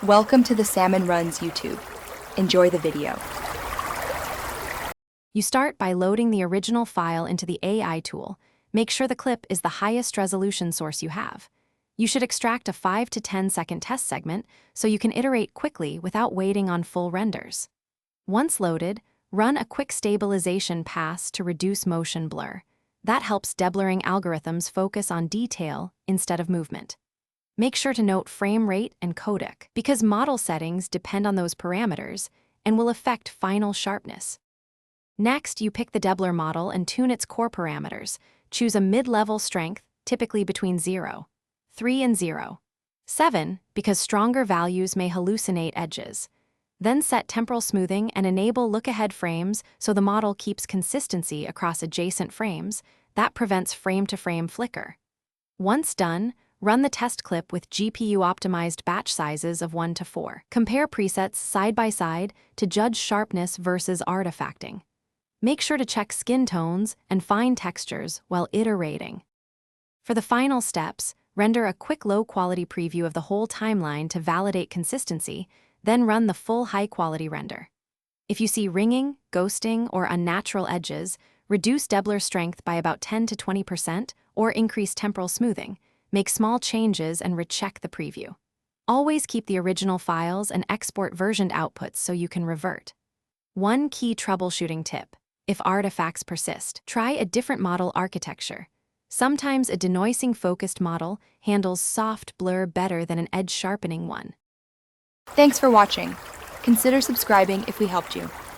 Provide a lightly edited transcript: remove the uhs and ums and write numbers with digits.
Welcome to the Salmon Runs YouTube. Enjoy the video. You start by loading the original file into the AI tool. Make sure the clip is the highest resolution source you have. You should extract a 5 to 10 second test segment so you can iterate quickly without waiting on full renders. Once loaded, run a quick stabilization pass to reduce motion blur. That helps deblurring algorithms focus on detail instead of movement. Make sure to note frame rate and codec, because model settings depend on those parameters and will affect final sharpness. Next, you pick the deblur model and tune its core parameters. Choose a mid-level strength, typically between 0, 3 and 0, 7, because stronger values may hallucinate edges. Then set temporal smoothing and enable look-ahead frames so the model keeps consistency across adjacent frames. That prevents frame-to-frame flicker. Once done, run the test clip with GPU-optimized batch sizes of 1 to 4. Compare presets side by side to judge sharpness versus artifacting. Make sure to check skin tones and fine textures while iterating. For the final steps, render a quick low-quality preview of the whole timeline to validate consistency, then run the full high-quality render. If you see ringing, ghosting, or unnatural edges, reduce deblur strength by about 10 to 20% or increase temporal smoothing. Make small changes and recheck the preview. Always keep the original files and export versioned outputs so you can revert. One key troubleshooting tip: if artifacts persist, try a different model architecture. Sometimes a denoising-focused model handles soft blur better than an edge-sharpening one. Thanks for watching. Consider subscribing if we helped you.